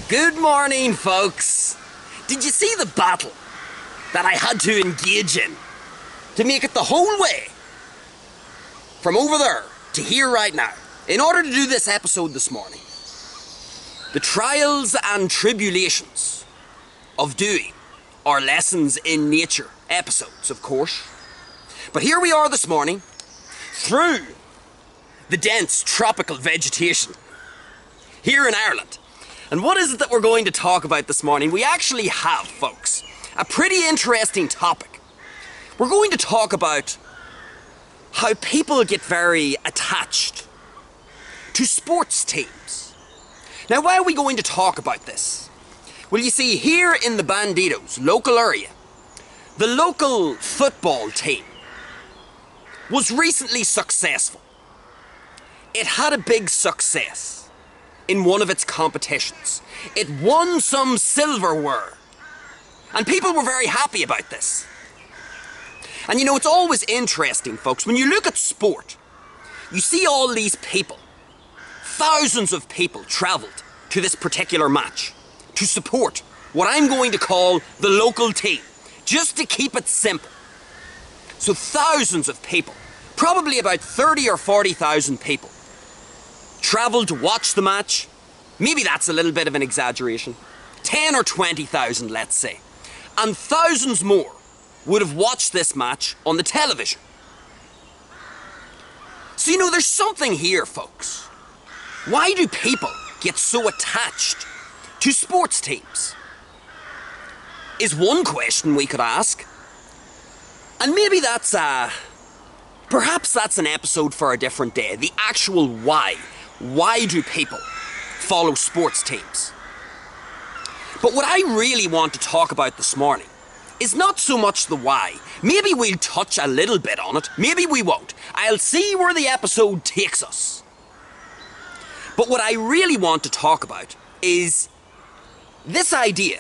Good morning, folks. Did you see the battle that I had to engage in to make it the whole way from over there to here right now in order to do this episode this morning? The trials and tribulations of doing our lessons in nature episodes, of course. But here we are this morning through the dense tropical vegetation here in Ireland. And what is it that we're going to talk about this morning? We actually have, folks, a pretty interesting topic. We're going to talk about how people get very attached to sports teams. Now, why are we going to talk about this? Well, you see, here in the Bandido's local area, the local football team was recently successful. It had a big success in one of its competitions. It won some silverware. And people were very happy about this. And you know, it's always interesting, folks, when you look at sport, you see all these people, thousands of people travelled to this particular match to support what I'm going to call the local team, just to keep it simple. So thousands of people, probably about 30 or 40,000 people, travelled to watch the match. Maybe that's a little bit of an exaggeration. 10 or 20,000, let's say. And thousands more would have watched this match on the television. So you know, there's something here, folks. Why do people get so attached to sports teams? Is one question we could ask. And maybe that's perhaps that's an episode for a different day. The actual why. Why do people follow sports teams? But what I really want to talk about this morning is not so much the why. Maybe we'll touch a little bit on it, maybe we won't. I'll see where the episode takes us. But what I really want to talk about is this idea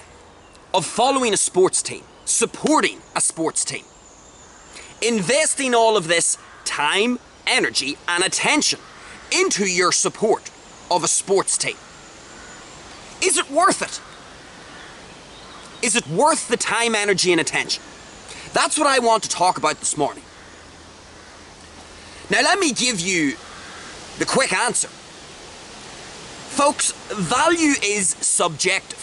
of following a sports team, supporting a sports team, investing all of this time, energy and attention into your support of a sports team. Is it worth it? Is it worth the time, energy and attention? That's what I want to talk about this morning. Now let me give you the quick answer. Folks, value is subjective.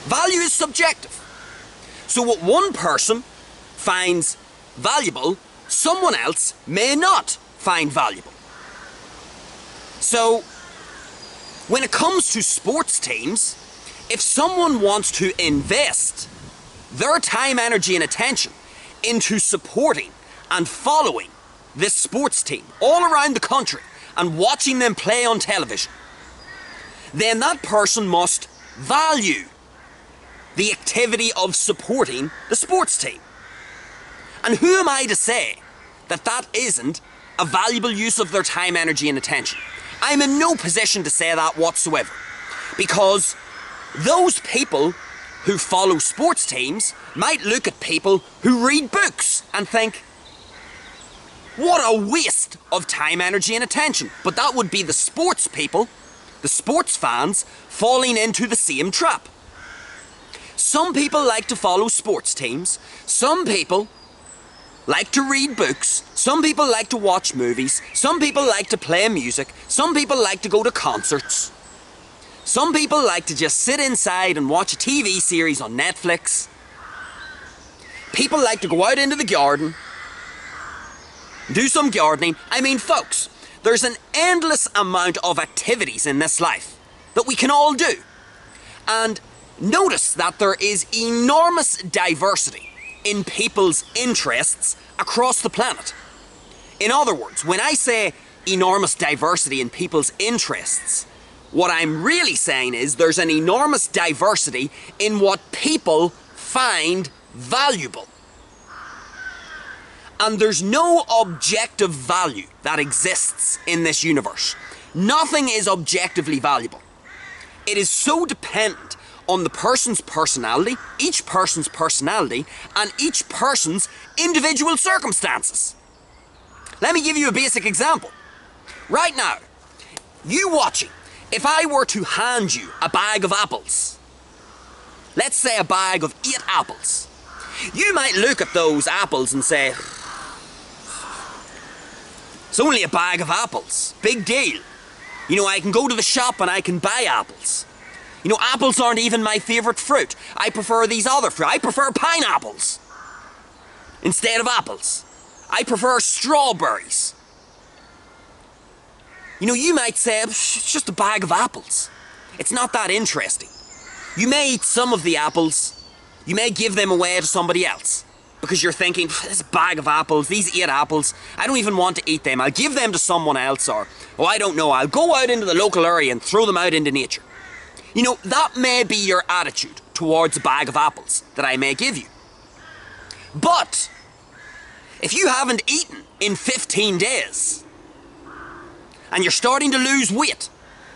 Value is subjective. So what one person finds valuable, someone else may not find valuable. So, when it comes to sports teams, if someone wants to invest their time, energy and attention into supporting and following this sports team all around the country and watching them play on television, then that person must value the activity of supporting the sports team. And who am I to say that that isn't a valuable use of their time, energy and attention? I'm in no position to say that whatsoever, because those people who follow sports teams might look at people who read books and think, what a waste of time, energy and attention. But that would be the sports people, the sports fans, falling into the same trap. Some people like to follow sports teams, some people like to read books, some people like to watch movies, some people like to play music, some people like to go to concerts, some people like to just sit inside and watch a TV series on Netflix, people like to go out into the garden, do some gardening. I mean, folks, there's an endless amount of activities in this life that we can all do. And notice that there is enormous diversity in people's interests across the planet. In other words, when I say enormous diversity in people's interests, what I'm really saying is there's an enormous diversity in what people find valuable. And there's no objective value that exists in this universe. Nothing is objectively valuable. It is so dependent on the person's personality, each person's personality, and each person's individual circumstances. Let me give you a basic example. Right now, you watching If I were to hand you a bag of apples, let's say a bag of 8 apples, you might look at those apples and say, it's only a bag of apples, big deal. You know, I can go to the shop and I can buy apples. You know, apples aren't even my favourite fruit. I prefer these other fruit. I prefer pineapples instead of apples. I prefer strawberries. You know, you might say, it's just a bag of apples. It's not that interesting. You may eat some of the apples. You may give them away to somebody else. Because you're thinking, this bag of apples, these 8 apples, I don't even want to eat them. I'll give them to someone else, or, oh, I don't know, I'll go out into the local area and throw them out into nature. You know, that may be your attitude towards a bag of apples that I may give you. But, if you haven't eaten in 15 days, and you're starting to lose weight,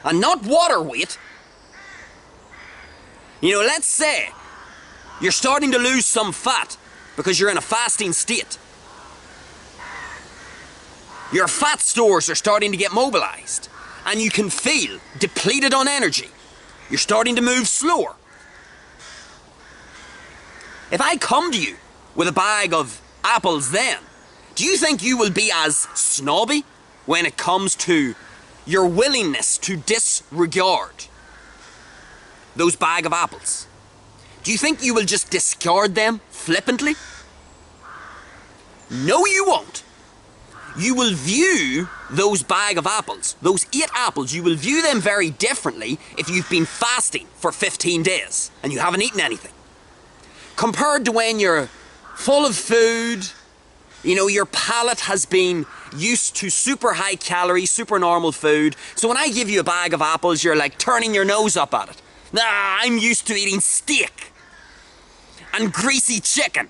and not water weight, you know, let's say you're starting to lose some fat because you're in a fasting state. Your fat stores are starting to get mobilized, and you can feel depleted on energy. You're starting to move slower. If I come to you with a bag of apples then, do you think you will be as snobby when it comes to your willingness to disregard those bag of apples? Do you think you will just discard them flippantly? No, you won't. You will view those bag of apples, those 8 apples, you will view them very differently if you've been fasting for 15 days and you haven't eaten anything. Compared to when you're full of food, you know, your palate has been used to super high calorie, super normal food. So when I give you a bag of apples, you're like turning your nose up at it. Nah, I'm used to eating steak and greasy chicken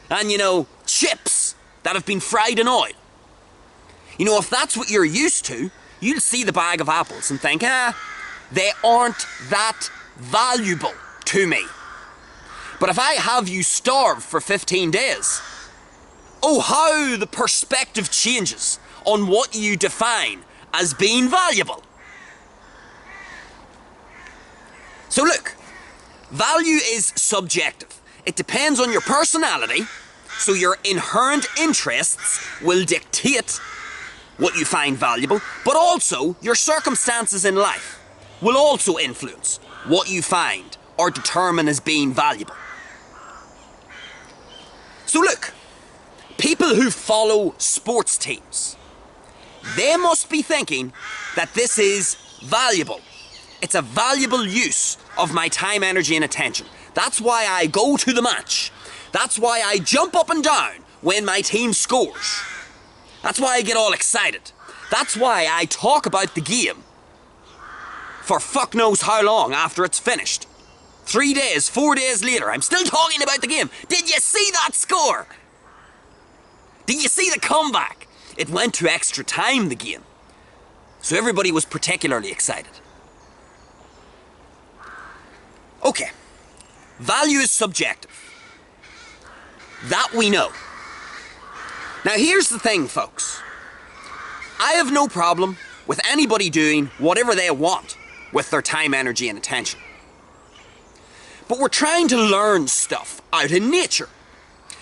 and, you know, chips that have been fried in oil. You know, if that's what you're used to, you'll see the bag of apples and think, they aren't that valuable to me. But if I have you starve for 15 days, oh, how the perspective changes on what you define as being valuable. So look, value is subjective. It depends on your personality, so your inherent interests will dictate what you find valuable, but also your circumstances in life will also influence what you find or determine as being valuable. So look, people who follow sports teams, they must be thinking that this is valuable. It's a valuable use of my time, energy and attention. That's why I go to the match. That's why I jump up and down when my team scores. That's why I get all excited. That's why I talk about the game for fuck knows how long after it's finished. 3 days, 4 days later, I'm still talking about the game. Did you see that score? Did you see the comeback? It went to extra time, the game. So everybody was particularly excited. Okay, value is subjective. That we know. Now here's the thing, folks. I have no problem with anybody doing whatever they want with their time, energy and attention. But we're trying to learn stuff out in nature.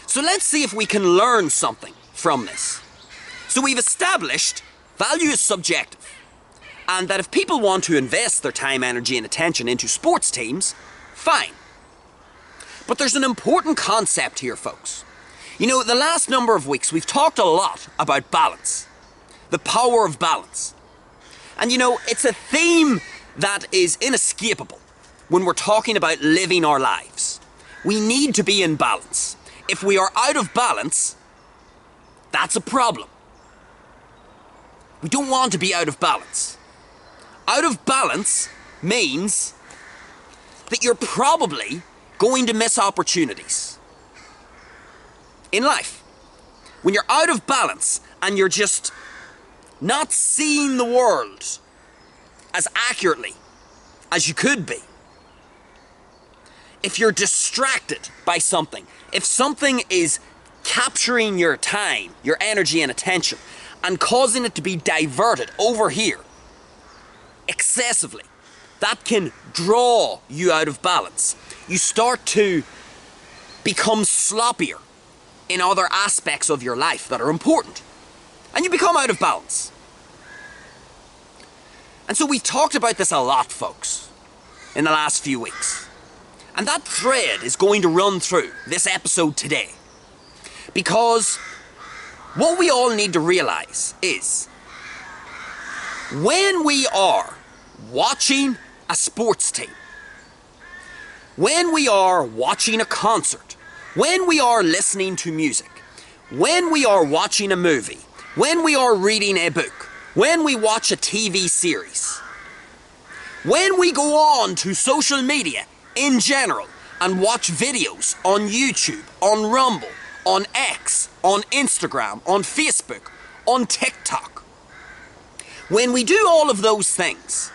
So let's see if we can learn something from this. So we've established value is subjective, and that if people want to invest their time, energy and attention into sports teams, fine. But there's an important concept here, folks. You know, the last number of weeks we've talked a lot about balance. The power of balance. And you know, it's a theme that is inescapable when we're talking about living our lives. We need to be in balance. If we are out of balance, that's a problem. We don't want to be out of balance. Out of balance means that you're probably going to miss opportunities in life. When you're out of balance and you're just not seeing the world as accurately as you could be, if you're distracted by something, if something is capturing your time, your energy and attention, and causing it to be diverted over here, excessively, that can draw you out of balance. You start to become sloppier in other aspects of your life that are important. And you become out of balance. And so we've talked about this a lot, folks, in the last few weeks. And that thread is going to run through this episode today. Because what we all need to realize is when we are watching a sports team, when we are watching a concert, when we are listening to music, when we are watching a movie, when we are reading a book, when we watch a TV series, when we go on to social media in general and watch videos on YouTube, on Rumble, on X, on Instagram, on Facebook, on TikTok, when we do all of those things,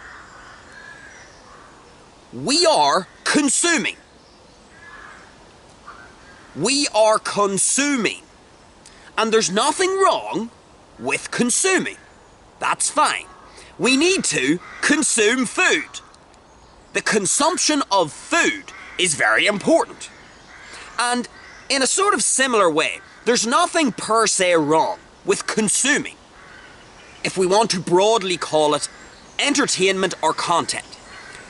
we are consuming. We are consuming. And there's nothing wrong with consuming. That's fine. We need to consume food. The consumption of food is very important. And in a sort of similar way, there's nothing per se wrong with consuming, if we want to broadly call it entertainment or content.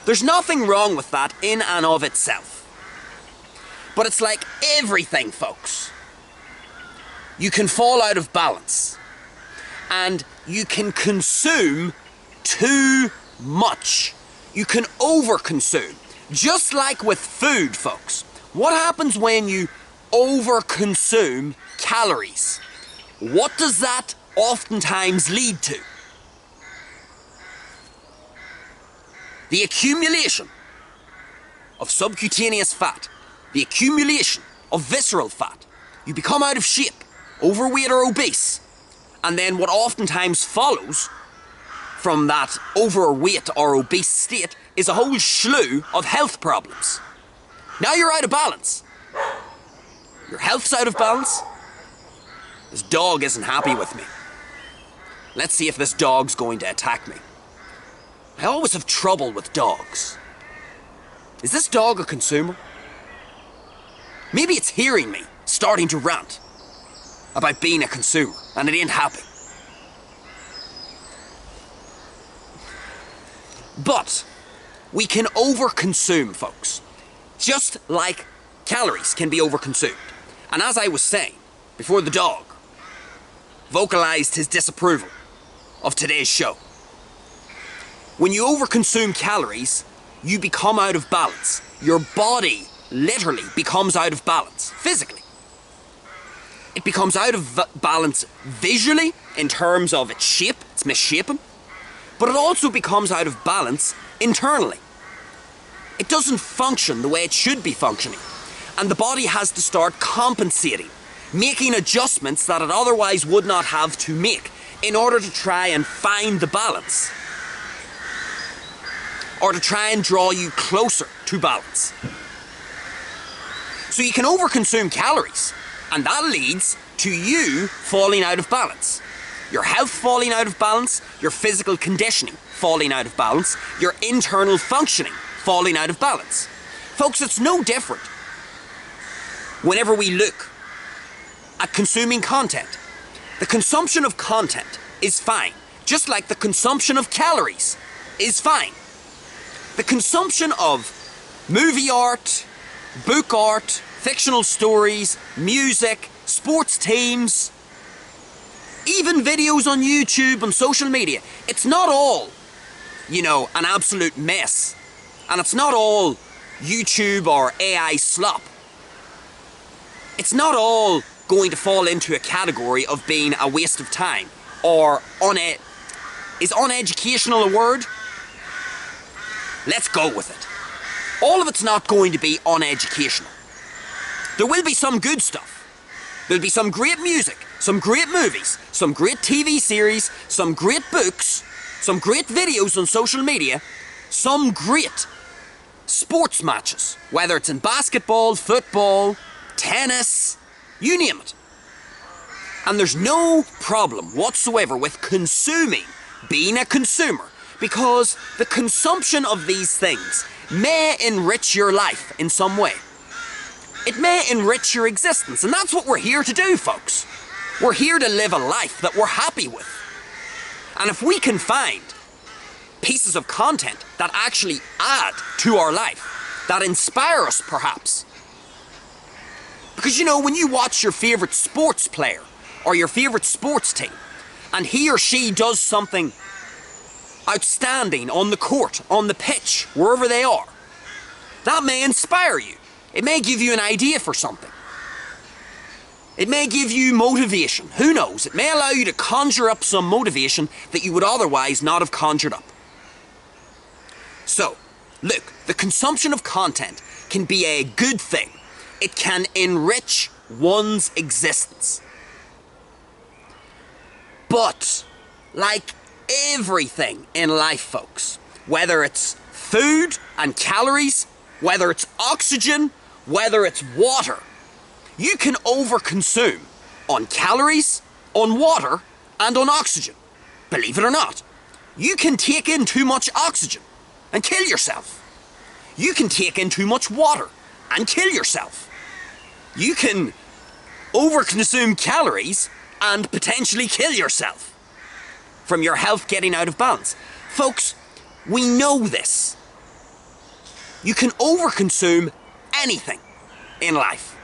There's nothing wrong with that in and of itself. But it's like everything, folks. You can fall out of balance. And you can consume too much. You can overconsume. Just like with food, folks. What happens when you overconsume calories? What does that oftentimes lead to? The accumulation of subcutaneous fat. The accumulation of visceral fat. You become out of shape, overweight or obese. And then what oftentimes follows from that overweight or obese state is a whole slew of health problems. Now you're out of balance. Your health's out of balance. This dog isn't happy with me. Let's see if this dog's going to attack me. I always have trouble with dogs. Is this dog a consumer? Maybe it's hearing me starting to rant about being a consumer and it ain't happy. But we can overconsume, folks. Just like calories can be overconsumed. And as I was saying before the dog vocalized his disapproval of today's show, when you overconsume calories, you become out of balance. Your body literally becomes out of balance, physically. It becomes out of balance visually, in terms of its shape, it's misshapen, but it also becomes out of balance internally. It doesn't function the way it should be functioning, and the body has to start compensating, making adjustments that it otherwise would not have to make in order to try and find the balance, or to try and draw you closer to balance. So you can overconsume calories, and that leads to you falling out of balance. Your health falling out of balance, your physical conditioning falling out of balance, your internal functioning falling out of balance. Folks, it's no different whenever we look at consuming content. The consumption of content is fine, just like the consumption of calories is fine. The consumption of movie art, book art, fictional stories, music, sports teams, even videos on YouTube and social media, it's not all, an absolute mess. And it's not all YouTube or AI slop. It's not all going to fall into a category of being a waste of time, or is uneducational a word? Let's go with it. All of it's not going to be uneducational. There will be some good stuff. There'll be some great music, some great movies, some great TV series, some great books, some great videos on social media, some great sports matches, whether it's in basketball, football, tennis, you name it. And there's no problem whatsoever with consuming, being a consumer, because the consumption of these things may enrich your life in some way. It may enrich your existence, and that's what we're here to do, folks. We're here to live a life that we're happy with. And if we can find pieces of content that actually add to our life, that inspire us perhaps. Because you know, when you watch your favourite sports player or your favourite sports team, and he or she does something outstanding on the court, on the pitch, wherever they are, that may inspire you. It may give you an idea for something. It may give you motivation. Who knows? It may allow you to conjure up some motivation that you would otherwise not have conjured up. So, look, the consumption of content can be a good thing. It can enrich one's existence. But, like everything in life, folks, whether it's food and calories, whether it's oxygen, whether it's water, you can overconsume on calories, on water, and on oxygen. Believe it or not, you can take in too much oxygen and kill yourself. You can take in too much water and kill yourself. You can overconsume calories and potentially kill yourself from your health getting out of balance. Folks, we know this. You can overconsume anything in life.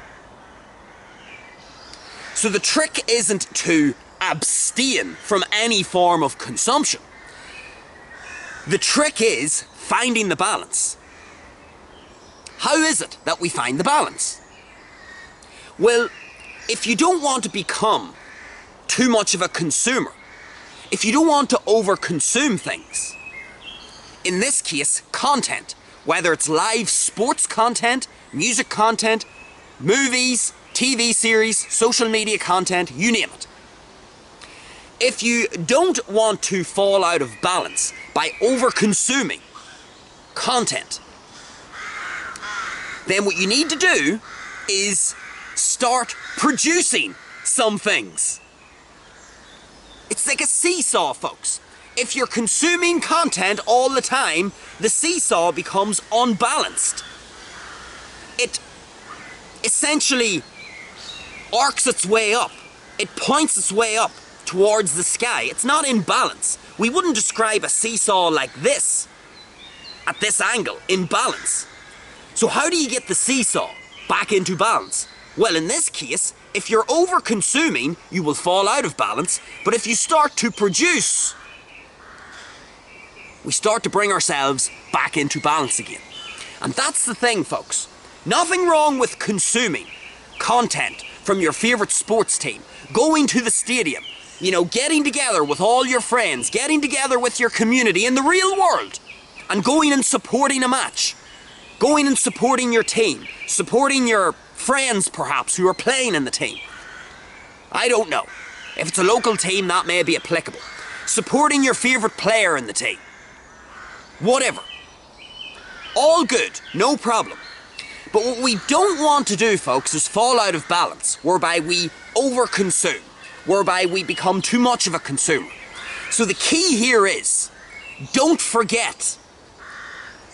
So the trick isn't to abstain from any form of consumption. The trick is finding the balance. How is it that we find the balance? Well, if you don't want to become too much of a consumer, if you don't want to overconsume things, in this case, content, whether it's live sports content, music content, movies, TV series, social media content, you name it. If you don't want to fall out of balance by over-consuming content, then what you need to do is start producing some things. It's like a seesaw, folks. If you're consuming content all the time, the seesaw becomes unbalanced. It essentially arcs its way up. It points its way up towards the sky. It's not in balance. We wouldn't describe a seesaw like this, at this angle, in balance. So how do you get the seesaw back into balance? Well, in this case, if you're over-consuming, you will fall out of balance. But if you start to produce, we start to bring ourselves back into balance again. And that's the thing, folks. Nothing wrong with consuming content from your favourite sports team, going to the stadium, you know, getting together with all your friends, getting together with your community in the real world, and going and supporting a match, going and supporting your team, supporting your friends perhaps who are playing in the team. I don't know. If it's a local team, that may be applicable. Supporting your favourite player in the team. Whatever. All good, no problem. But what we don't want to do, folks, is fall out of balance, whereby we overconsume, whereby we become too much of a consumer. So the key here is, don't forget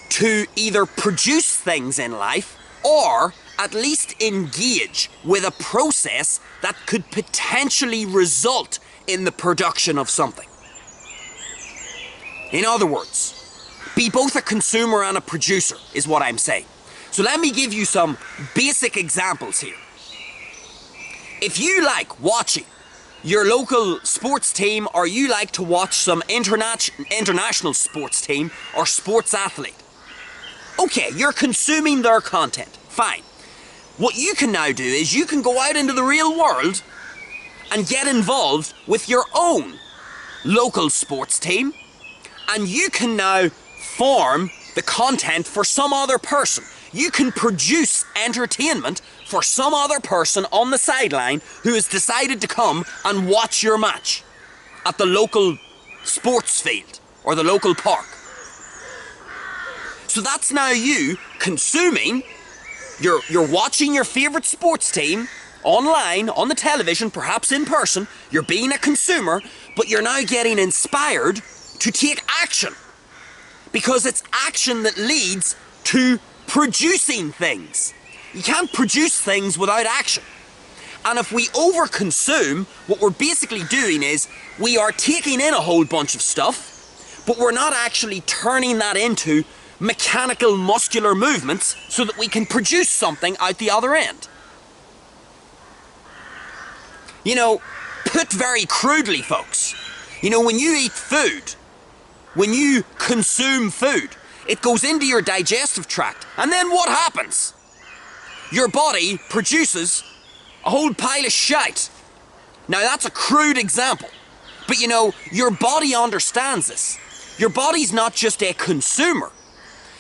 to either produce things in life or at least engage with a process that could potentially result in the production of something. In other words, be both a consumer and a producer, is what I'm saying. So let me give you some basic examples here. If you like watching your local sports team, or you like to watch some international sports team or sports athlete, okay, you're consuming their content, fine. What you can now do is you can go out into the real world and get involved with your own local sports team, and you can now form the content for some other person. You can produce entertainment for some other person on the sideline who has decided to come and watch your match at the local sports field or the local park. So that's now you consuming, you're watching your favourite sports team online, on the television, perhaps in person. You're being a consumer, but you're now getting inspired to take action because it's action that leads to producing things. You can't produce things without action. And if we overconsume, what we're basically doing is we are taking in a whole bunch of stuff, but we're not actually turning that into mechanical muscular movements so that we can produce something out the other end. You know, put very crudely, folks, you know, when you eat food, when you consume food, it goes into your digestive tract, and then what happens? Your body produces a whole pile of shite. Now that's a crude example, but you know, your body understands this. Your body's not just a consumer.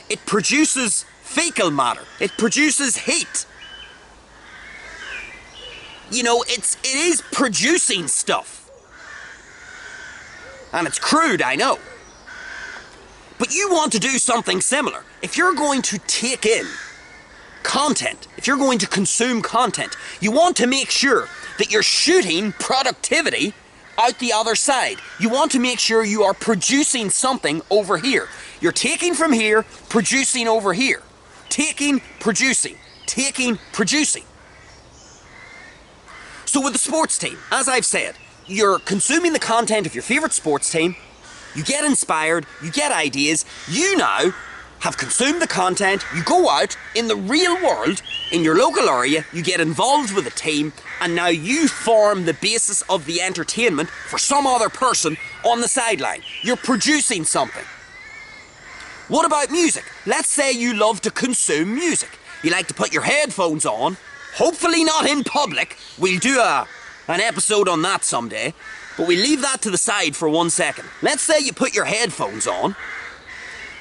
It produces fecal matter. It produces heat. You know, it is producing stuff. And it's crude, I know. But you want to do something similar. If you're going to take in content, if you're going to consume content, you want to make sure that you're shooting productivity out the other side. You want to make sure you are producing something over here. You're taking from here, producing over here. Taking, producing. Taking, producing. So with the sports team, as I've said, you're consuming the content of your favourite sports team, you get inspired, you get ideas, you now have consumed the content, you go out in the real world, in your local area, you get involved with a team, and now you form the basis of the entertainment for some other person on the sideline. You're producing something. What about music? Let's say you love to consume music. You like to put your headphones on, hopefully not in public. We'll do an episode on that someday, but we leave that to the side for 1 second. Let's say you put your headphones on,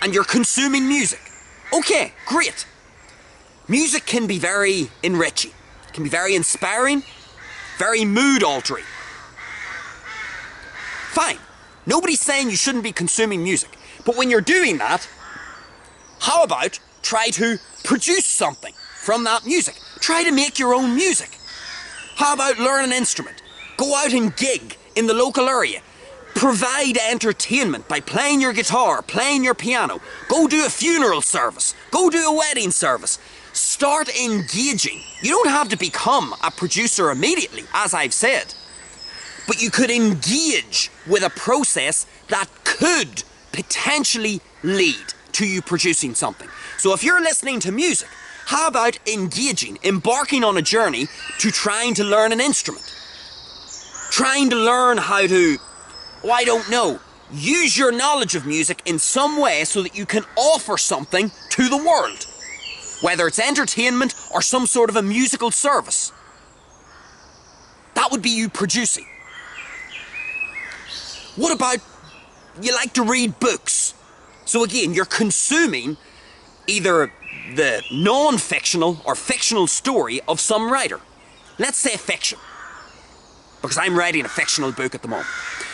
and you're consuming music. Okay, great. Music can be very enriching. It can be very inspiring, very mood altering. Fine. Nobody's saying you shouldn't be consuming music. But when you're doing that, how about try to produce something from that music? Try to make your own music. How about learn an instrument? Go out and gig in the local area. Provide entertainment by playing your guitar, playing your piano. Go do a funeral service. Go do a wedding service. Start engaging. You don't have to become a producer immediately, as I've said. But you could engage with a process that could potentially lead to you producing something. So if you're listening to music, how about engaging, embarking on a journey to trying to learn an instrument? Trying to learn how to, oh, I don't know, use your knowledge of music in some way so that you can offer something to the world. Whether it's entertainment or some sort of a musical service. That would be you producing. What about you like to read books? So again, you're consuming either the non-fictional or fictional story of some writer. Let's say fiction, because I'm writing a fictional book at the moment.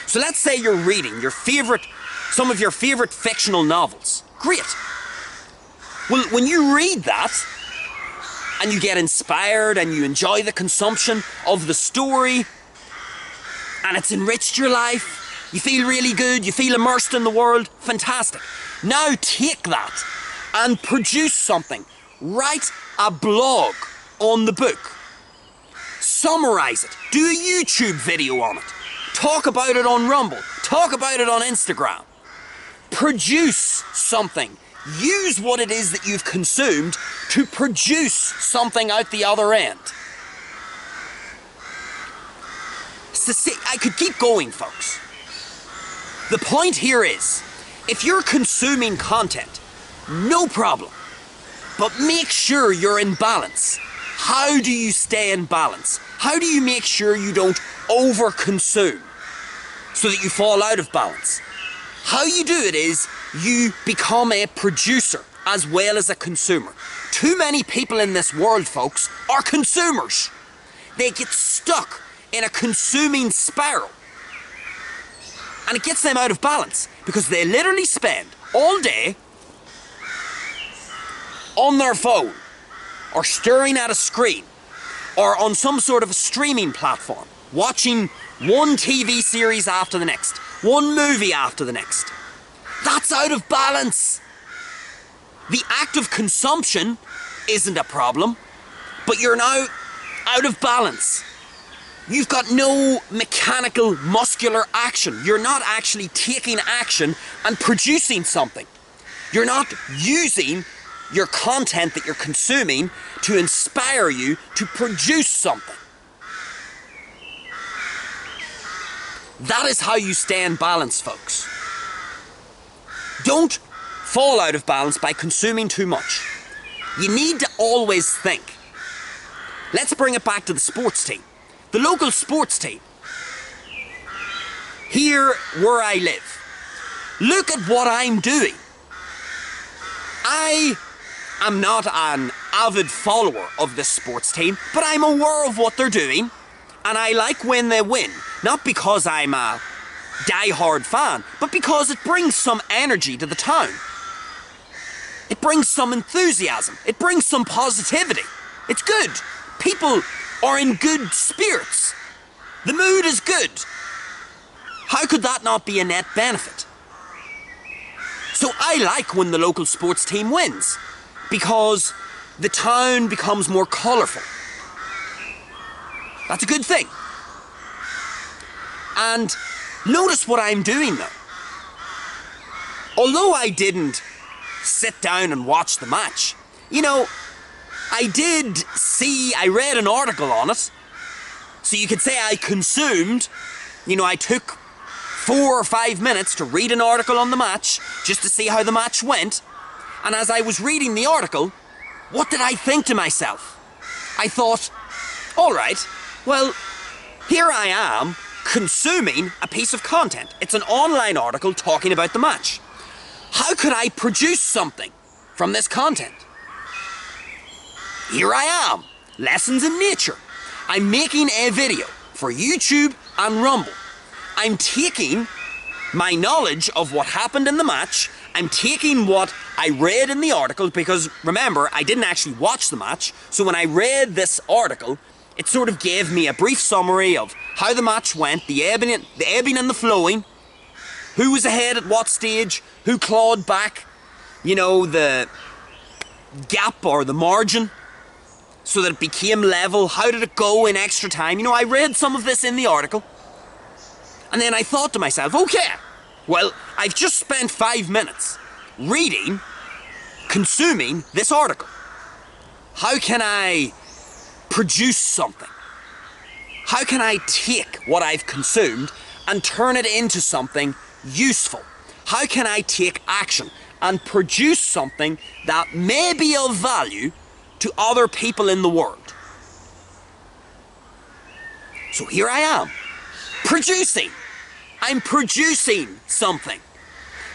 So let's say you're reading some of your favourite fictional novels. Great. Well, when you read that, and you get inspired and you enjoy the consumption of the story, and it's enriched your life, you feel really good, you feel immersed in the world, fantastic. Now take that and produce something. Write a blog on the book. Summarise it. Do a YouTube video on it. Talk about it on Rumble. Talk about it on Instagram. Produce something. Use what it is that you've consumed to produce something out the other end. So see, I could keep going, folks. The point here is, if you're consuming content, no problem. But make sure you're in balance. How do you stay in balance? How do you make sure you don't overconsume so that you fall out of balance? How you do it is you become a producer as well as a consumer. Too many people in this world, folks, are consumers. They get stuck in a consuming spiral. And it gets them out of balance because they literally spend all day on their phone or staring at a screen or on some sort of a streaming platform, watching one TV series after the next, one movie after the next. That's out of balance. The act of consumption isn't a problem, but you're now out of balance. You've got no mechanical, muscular action. You're not actually taking action and producing something. You're not using your content that you're consuming to inspire you to produce something. That is how you stay in balance, folks. Don't fall out of balance by consuming too much. You need to always think. Let's bring it back to the sports team. The local sports team. Here where I live. Look at what I'm doing. I am not an avid follower of this sports team, but I'm aware of what they're doing, and I like when they win. Not because I'm a die-hard fan, but because it brings some energy to the town. It brings some enthusiasm. It brings some positivity. It's good. People are in good spirits. The mood is good. How could that not be a net benefit? So I like when the local sports team wins, because the town becomes more colourful. That's a good thing. And notice what I'm doing though. Although I didn't sit down and watch the match, you know, I read an article on it, so you could say I consumed, I took 4 or 5 minutes to read an article on the match, just to see how the match went, and as I was reading the article, what did I think to myself? I thought, alright, well, here I am, consuming a piece of content. It's an online article talking about the match. How could I produce something from this content? Here I am, lessons in nature. I'm making a video for YouTube and Rumble. I'm taking my knowledge of what happened in the match. I'm taking what I read in the article, because remember, I didn't actually watch the match. So when I read this article, it sort of gave me a brief summary of how the match went, the ebbing and the flowing, who was ahead at what stage, who clawed back, the gap or the margin, so that it became level. How did it go in extra time? I read some of this in the article. And then I thought to myself, okay, well, I've just spent 5 minutes reading, consuming this article. How can I produce something? How can I take what I've consumed and turn it into something useful? How can I take action and produce something that may be of value to other people in the world? So here I am, producing. I'm producing something.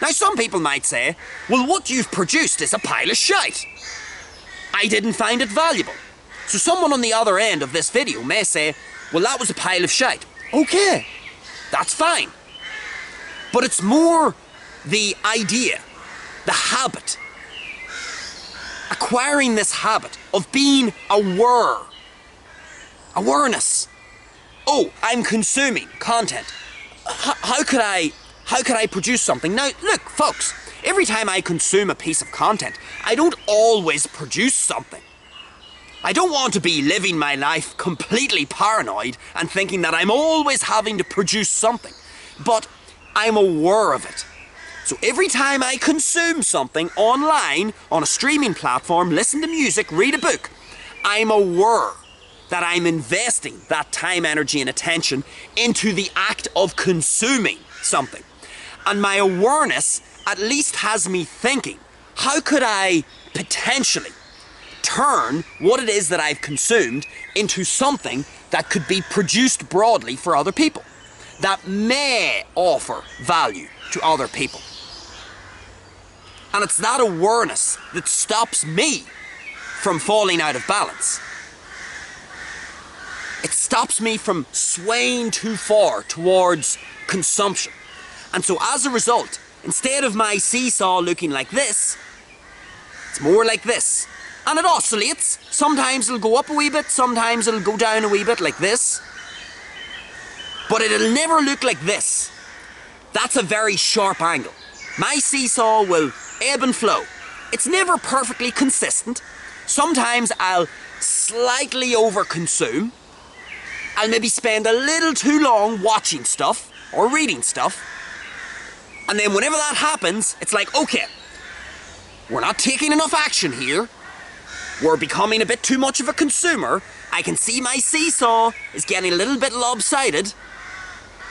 Now some people might say, well, what you've produced is a pile of shite. I didn't find it valuable. So someone on the other end of this video may say, well, that was a pile of shite. Okay, that's fine. But it's more the idea, the habit, acquiring this habit of being aware. Awareness. Oh, I'm consuming content. How could I produce something? Now, look, folks, every time I consume a piece of content, I don't always produce something. I don't want to be living my life completely paranoid and thinking that I'm always having to produce something. But I'm aware of it. So every time I consume something online, on a streaming platform, listen to music, read a book, I'm aware that I'm investing that time, energy, and attention into the act of consuming something. And my awareness at least has me thinking, how could I potentially turn what it is that I've consumed into something that could be produced broadly for other people, that may offer value to other people? And it's that awareness that stops me from falling out of balance. It stops me from swaying too far towards consumption. And so as a result, instead of my seesaw looking like this, it's more like this. And it oscillates. Sometimes it'll go up a wee bit, sometimes it'll go down a wee bit like this. But it'll never look like this. That's a very sharp angle. My seesaw will ebb and flow. It's never perfectly consistent. Sometimes I'll slightly overconsume. I'll maybe spend a little too long watching stuff or reading stuff. And then whenever that happens, it's like, okay, we're not taking enough action here. We're becoming a bit too much of a consumer. I can see my seesaw is getting a little bit lopsided.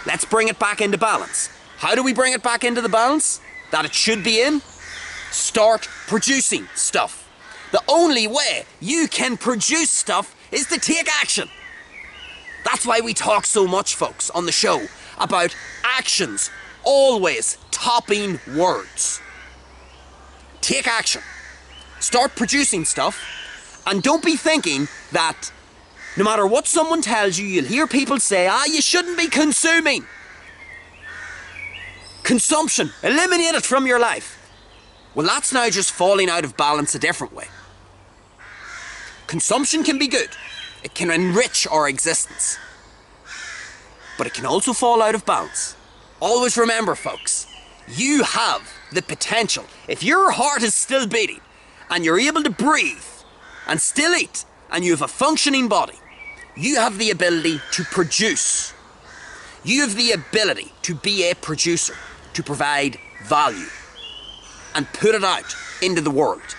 Let's bring it back into balance. How do we bring it back into the balance that it should be in? Start producing stuff. The only way you can produce stuff is to take action. That's why we talk so much, folks, on the show about actions always topping words. Take action. Start producing stuff. And don't be thinking that no matter what someone tells you, you'll hear people say, you shouldn't be consuming. Consumption, eliminate it from your life. Well, that's now just falling out of balance a different way. Consumption can be good. It can enrich our existence. But it can also fall out of balance. Always remember, folks, you have the potential. If your heart is still beating and you're able to breathe and still eat and you have a functioning body, you have the ability to produce. You have the ability to be a producer, to provide value and put it out into the world.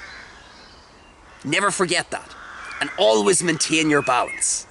Never forget that, and always maintain your balance.